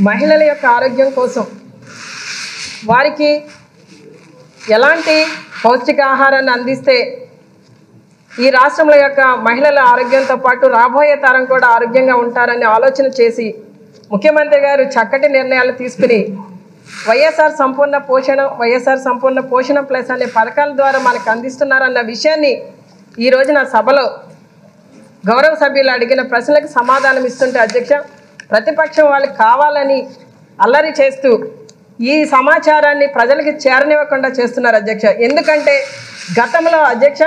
మహిళల యొక్క ఆరోగ్యం కోసం వారికి ఎలాంటి పౌష్టికాహారాన్ని అందిస్తే ఈ రాష్ట్రంలో యొక్క మహిళల ఆరోగ్యంతో పాటు రాబోయే తరం కూడా ఆరోగ్యంగా ఉంటారని ఆలోచన చేసి ముఖ్యమంత్రి గారు చక్కటి నిర్ణయాలు తీసుకుని వైఎస్ఆర్ సంపూర్ణ పోషణ ప్లస్ అనే పథకాల ద్వారా మనకు అందిస్తున్నారన్న విషయాన్ని ఈ రోజున సభలో గౌరవ సభ్యులు అడిగిన ప్రశ్నలకు సమాధానం ఇస్తుంటే అధ్యక్ష ప్రతిపక్షం వాళ్ళకి కావాలని అల్లరి చేస్తూ ఈ సమాచారాన్ని ప్రజలకు చేరనివ్వకుండా చేస్తున్నారు అధ్యక్ష. ఎందుకంటే గతంలో అధ్యక్ష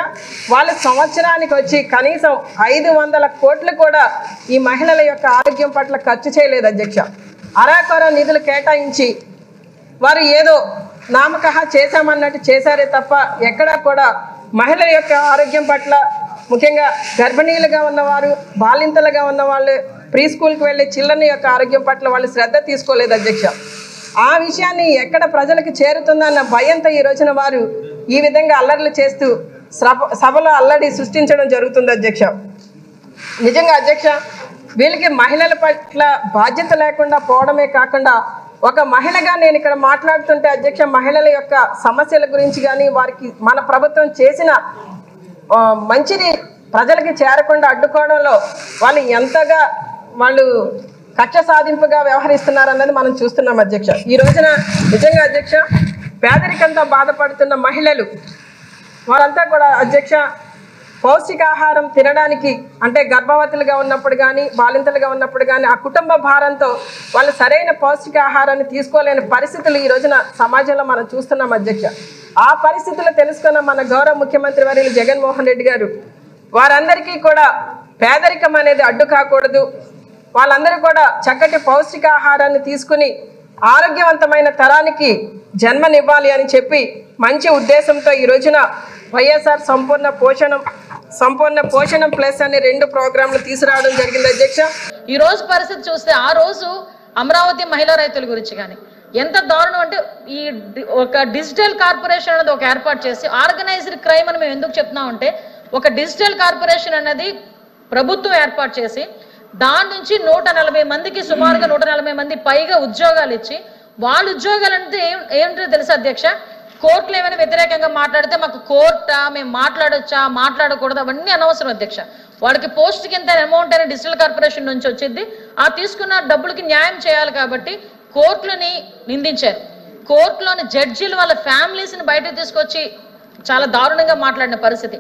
వాళ్ళు సంవత్సరానికి వచ్చి కనీసం 500 కోట్లు కూడా ఈ మహిళల యొక్క ఆరోగ్యం పట్ల ఖర్చు చేయలేదు అధ్యక్ష. అరాకొర నిధులు కేటాయించి వారు ఏదో నామకహ చేశామన్నట్టు చేశారే తప్ప ఎక్కడా కూడా మహిళల యొక్క ఆరోగ్యం పట్ల ముఖ్యంగా గర్భిణీలుగా ఉన్నవారు బాలింతలుగా ఉన్నవాళ్ళు ప్రీ స్కూల్కి వెళ్ళే చిల్డ్రన్ యొక్క ఆరోగ్యం పట్ల వాళ్ళు శ్రద్ధ తీసుకోలేదు అధ్యక్ష. ఆ విషయాన్ని ఎక్కడ ప్రజలకు చేరుతుందన్న భయంతో ఈ రోజున వారు ఈ విధంగా అల్లర్లు చేస్తూ సభలో అల్లడి సృష్టించడం జరుగుతుంది అధ్యక్ష. నిజంగా అధ్యక్ష వీళ్ళకి మహిళల పట్ల బాధ్యత లేకుండా పోవడమే కాకుండా ఒక మహిళగా నేను ఇక్కడ మాట్లాడుతుంటే అధ్యక్ష మహిళల యొక్క సమస్యల గురించి కానీ వారికి మన ప్రభుత్వం చేసిన మంచిని ప్రజలకి చేరకుండా అడ్డుకోవడంలో వాళ్ళు ఎంతగా వాళ్ళు కక్ష సాధింపుగా వ్యవహరిస్తున్నారన్నది మనం చూస్తున్నాం అధ్యక్ష. ఈ రోజున నిజంగా అధ్యక్ష పేదరికంతో బాధపడుతున్న మహిళలు వారంతా కూడా అధ్యక్ష పౌష్టికాహారం తినడానికి అంటే గర్భవతులుగా ఉన్నప్పుడు కానీ బాలింతలుగా ఉన్నప్పుడు కానీ ఆ కుటుంబ భారంతో వాళ్ళు సరైన పౌష్టికాహారాన్ని తీసుకోలేని పరిస్థితులు ఈ రోజున సమాజంలో మనం చూస్తున్నాం అధ్యక్ష. ఆ పరిస్థితులు తెలుసుకున్న మన గౌరవ ముఖ్యమంత్రి వర్యులు జగన్మోహన్ రెడ్డి గారు వారందరికీ కూడా పేదరికం అనేది అడ్డు కాకూడదు, వాళ్ళందరూ కూడా చక్కటి పౌష్టికాహారాన్ని తీసుకుని ఆరోగ్యవంతమైన తరానికి జన్మనివ్వాలి అని చెప్పి మంచి ఉద్దేశంతో ఈ రోజున వైఎస్ఆర్ సంపూర్ణ పోషణం ప్లస్ అనే 2 ప్రోగ్రాంలు తీసుకురావడం జరిగింది అధ్యక్ష. ఈ రోజు పరిస్థితి చూస్తే ఆ రోజు అమరావతి మహిళా రైతుల గురించి కానీ ఎంత దారుణం అంటే ఈ ఒక డిజిటల్ కార్పొరేషన్ అనేది ఒక ఏర్పాటు చేసి ఆర్గనైజ్డ్ క్రైమ్ అని మేము ఎందుకు చెప్తున్నామంటే ఒక డిజిటల్ కార్పొరేషన్ అనేది ప్రభుత్వం ఏర్పాటు చేసి దాని నుంచి 140 మందికి సుమారుగా 140 మంది పైగా ఉద్యోగాలు ఇచ్చి వాళ్ళ ఉద్యోగాలు అంటే ఏంటో తెలుసా అధ్యక్ష కోర్టులు ఏమైనా వ్యతిరేకంగా మాట్లాడితే మాకు కోర్టా మేము మాట్లాడొచ్చా మాట్లాడకూడదు అవన్నీ అనవసరం అధ్యక్ష. వాళ్ళకి పోస్ట్ కింద అమౌంట్ అనేది డిజిటల్ కార్పొరేషన్ నుంచి వచ్చింది ఆ తీసుకున్న డబ్బులకి న్యాయం చేయాలి కాబట్టి కోర్టులని నిందించారు. కోర్టులోని జడ్జీలు వాళ్ళ ఫ్యామిలీస్ని బయటకు తీసుకొచ్చి చాలా దారుణంగా మాట్లాడిన పరిస్థితి.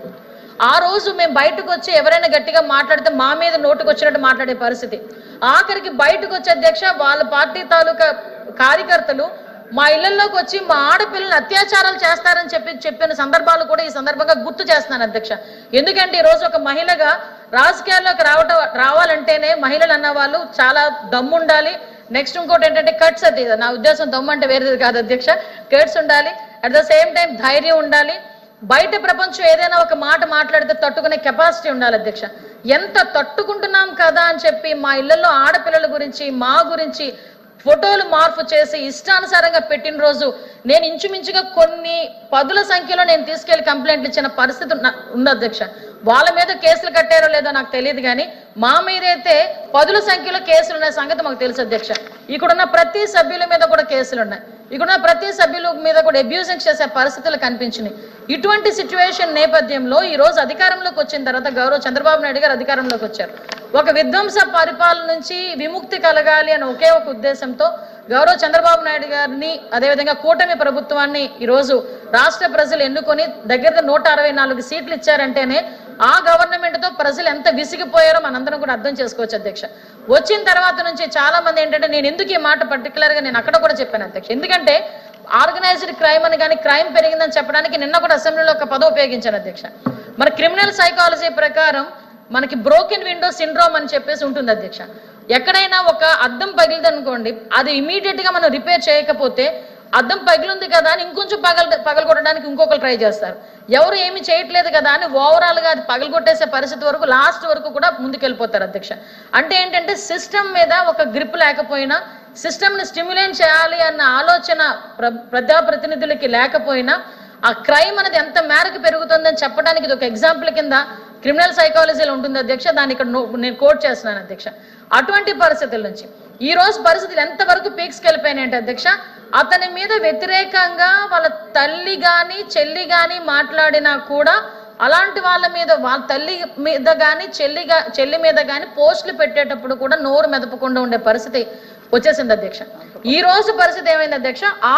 ఆ రోజు మేము బయటకు వచ్చి ఎవరైనా గట్టిగా మాట్లాడితే మా మీద నోటుకు వచ్చినట్టు మాట్లాడే పరిస్థితి. ఆఖరికి బయటకు వచ్చే అధ్యక్ష వాళ్ళ పార్టీ తాలూకా కార్యకర్తలు మా ఇళ్లలోకి వచ్చి మా ఆడపిల్లలు అత్యాచారాలు చేస్తారని చెప్పిన సందర్భాలు కూడా ఈ సందర్భంగా గుర్తు చేస్తున్నాను అధ్యక్ష. ఎందుకంటే ఈరోజు ఒక మహిళగా రాజకీయాల్లోకి రావాలంటేనే మహిళలు అన్న వాళ్ళు చాలా దమ్ము ఉండాలి. నెక్స్ట్ ఇంకోటి ఏంటంటే కట్స్ అది నా ఉద్దేశం దమ్ము అంటే వేరేది కాదు అధ్యక్ష. కట్స్ ఉండాలి, అట్ ద సేమ్ టైం ధైర్యం ఉండాలి, బయట ప్రపంచం ఏదైనా ఒక మాట మాట్లాడితే తట్టుకునే కెపాసిటీ ఉండాలి అధ్యక్ష. ఎంత తట్టుకుంటున్నాం కదా అని చెప్పి మా ఇళ్లలో ఆడపిల్లల గురించి మా గురించి ఫోటోలు మార్పు చేసి ఇష్టానుసారంగా పెట్టిన రోజు నేను ఇంచుమించుగా కొన్ని 10ల సంఖ్యలో నేను తీసుకెళ్లి కంప్లైంట్లు ఇచ్చిన పరిస్థితి ఉంది అధ్యక్ష. వాళ్ళ మీద కేసులు కట్టారో లేదో నాకు తెలియదు కానీ మా మీదైతే 10ల సంఖ్యలో కేసులు ఉన్న సంగతి మాకు తెలుసు అధ్యక్ష. ఇక్కడున్న ప్రతి సభ్యుల మీద కూడా కేసులు ఉన్నాయి, ఇక్కడున్న ప్రతి సభ్యుల మీద కూడా అబ్యూజింగ్ చేసే పరిస్థితులు కనిపించినాయి. ఇటువంటి సిచ్యువేషన్ నేపథ్యంలో ఈ రోజు అధికారంలోకి వచ్చిన తర్వాత గౌరవ చంద్రబాబు నాయుడు గారు అధికారంలోకి వచ్చారు. ఒక విధ్వంస పరిపాలన నుంచి విముక్తి కలగాలి అని ఒకే ఒక ఉద్దేశంతో గౌరవ చంద్రబాబు నాయుడు గారిని అదేవిధంగా కూటమి ప్రభుత్వాన్ని ఈరోజు రాష్ట్ర ప్రజలు ఎన్నుకొని దగ్గర 164 సీట్లు ఇచ్చారంటేనే ఆ గవర్నమెంట్తో ప్రజలు ఎంత విసిగిపోయారో మనందరం కూడా అర్థం చేసుకోవచ్చు అధ్యక్ష. వచ్చిన తర్వాత నుంచి చాలా మంది ఏంటంటే నేను ఎందుకు ఈ మాట పర్టికులర్గా నేను అక్కడ కూడా చెప్పాను అధ్యక్ష, ఎందుకంటే ఆర్గనైజ్డ్ క్రైమ్ అని కానీ క్రైమ్ పెరిగిందని చెప్పడానికి నిన్న కూడా అసెంబ్లీలో ఒక పదం ఉపయోగించాను అధ్యక్ష. మన క్రిమినల్ సైకాలజీ ప్రకారం మనకి బ్రోకెన్ విండో సిండ్రోమ్ అని చెప్పేసి ఉంటుంది అధ్యక్ష. ఎక్కడైనా ఒక అద్దం పగిలిదనుకోండి అది ఇమీడియట్గా మనం రిపేర్ చేయకపోతే అద్దం పగిలింది కదా అని ఇంకొంచెం పగలగొట్టడానికి ఇంకొకరు ట్రై చేస్తారు. ఎవరు ఏమి చేయట్లేదు కదా అని ఓవరాల్గా అది పగలగొట్టేసే పరిస్థితి వరకు లాస్ట్ వరకు కూడా ముందుకెళ్ళిపోతారు అధ్యక్ష. అంటే ఏంటంటే సిస్టమ్ మీద ఒక గ్రిప్ లేకపోయినా సిస్టమ్ని స్టిమ్యులేట్ చేయాలి అన్న ఆలోచన ప్రజాప్రతినిధులకి లేకపోయినా ఆ క్రైమ్ అనేది ఎంత మేరకు పెరుగుతుందని చెప్పడానికి ఇది ఒక ఎగ్జాంపుల్ కింద క్రిమినల్ సైకాలజీలో ఉంటుంది అధ్యక్ష. దాన్ని ఇక్కడ నేను కోట్ చేస్తున్నాను అధ్యక్ష. అటువంటి పరిస్థితుల నుంచి ఈ రోజు పరిస్థితులు ఎంతవరకు పీక్స్కి వెళ్ళిపోయినాయంటే అధ్యక్ష, అతని మీద వ్యతిరేకంగా వాళ్ళ తల్లి కానీ చెల్లి కానీ మాట్లాడినా కూడా అలాంటి వాళ్ళ మీద, వాళ్ళ తల్లి మీద కానీ చెల్లి మీద కానీ పోస్టులు పెట్టేటప్పుడు కూడా నోరు మెదపకుండా ఉండే పరిస్థితి వచ్చేసింది అధ్యక్ష. ఈ రోజు పరిస్థితి ఏమైంది అధ్యక్ష, ఆ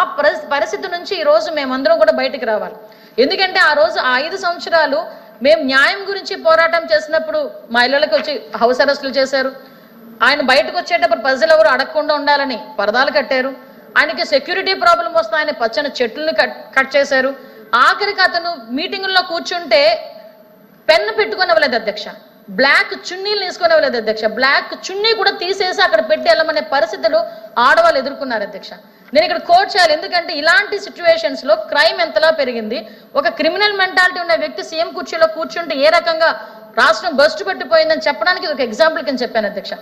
పరిస్థితి నుంచి ఈ రోజు మేమందరం కూడా బయటికి రావాలి. ఎందుకంటే ఆ రోజు 5 సంవత్సరాలు మేము న్యాయం గురించి పోరాటం చేసినప్పుడు మహిళలకు వచ్చి హౌస్ అరెస్టులు చేశారు. ఆయన బయటకు వచ్చేటప్పుడు ప్రజలు ఎవరు అడగకుండా ఉండాలని పరదాలు కట్టారు. ఆయనకి సెక్యూరిటీ ప్రాబ్లం వస్తాయని పచ్చని చెట్లను కట్ చేశారు. ఆఖరికి అతను మీటింగుల్లో కూర్చుంటే పెన్ను పెట్టుకునేవ్వలేదు అధ్యక్ష, బ్లాక్ చున్నీలు తీసుకునేవ్వలేదు అధ్యక్ష, బ్లాక్ చున్నీ కూడా తీసేసి అక్కడ పెట్టి వెళ్ళమనే పరిస్థితులు ఆడవాళ్ళు ఎదుర్కొన్నారు అధ్యక్ష. నేను ఇక్కడ కోట్ చేయాలి, ఎందుకంటే ఇలాంటి సిచ్యువేషన్స్ లో క్రైమ్ ఎంతలా పెరిగింది. ఒక క్రిమినల్ మెంటాలిటీ ఉన్న వ్యక్తి సీఎం కుర్చీలో కూర్చుంటే ఏ రకంగా రాష్ట్రం బస్టు పెట్టిపోయిందని చెప్పడానికి ఒక ఎగ్జాంపుల్ కింద చెప్పాను అధ్యక్ష.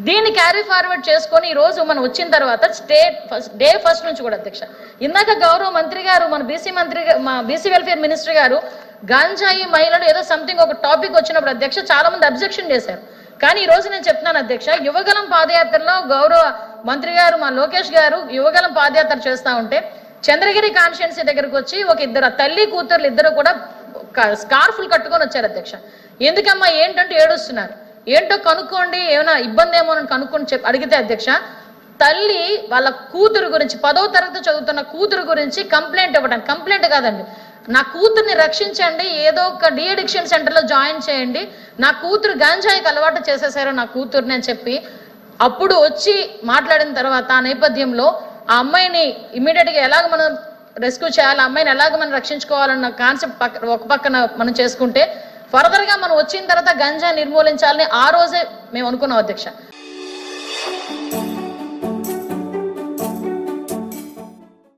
దీన్ని క్యారీ ఫార్వర్డ్ చేసుకొని ఈ రోజు మనం వచ్చిన తర్వాత డే ఫస్ట్ నుంచి కూడా అధ్యక్ష, ఇందాక గౌరవ మంత్రి గారు, మన బీసీ వెల్ఫేర్ మినిస్టర్ గారు గాంజాయి మహిళలు ఏదో సంథింగ్ ఒక టాపిక్ వచ్చినప్పుడు అధ్యక్ష చాలా మంది అబ్జెక్షన్ చేశారు. కానీ ఈ రోజు నేను చెప్తున్నాను అధ్యక్ష, యువగలం పాదయాత్రలో గౌరవ మంత్రి గారు మా లోకేష్ గారు యువగలం పాదయాత్ర చేస్తా ఉంటే చంద్రగిరి కాన్స్టిట్యున్సీ దగ్గరకు వచ్చి ఒక ఇద్దరు తల్లి కూతుర్లు ఇద్దరు కూడా స్కార్ఫులు కట్టుకొని వచ్చారు అధ్యక్ష. ఎందుకమ్మా ఏంటంటే ఏడుస్తున్నారు, ఏంటో కనుక్కోండి, ఏమైనా ఇబ్బంది ఏమో అని కనుక్కొని అడిగితే అధ్యక్ష, తల్లి వాళ్ళ కూతురు గురించి 10వ తరగతి చదువుతున్న కూతురు గురించి కంప్లైంట్ ఇవ్వడానికి, కంప్లైంట్ కాదండి, నా కూతుర్ని రక్షించండి, ఏదో ఒక డీ అడిక్షన్ సెంటర్లో జాయిన్ చేయండి, నా కూతురు గంజాయికి అలవాటు చేసేసారు నా కూతుర్ని అని చెప్పి అప్పుడు వచ్చి మాట్లాడిన తర్వాత ఆ నేపథ్యంలో ఆ అమ్మాయిని ఇమ్మీడియట్గా ఎలాగ మనం రెస్క్యూ చేయాలి, ఆ అమ్మాయిని ఎలాగ మనం రక్షించుకోవాలన్న కాన్సెప్ట్ ఒక పక్కన మనం చేసుకుంటే ఫర్దర్గా మనం వచ్చిన తర్వాత గంజాయి నిర్మూలించాలని ఆ రోజే మేము అనుకున్నాం అధ్యక్ష.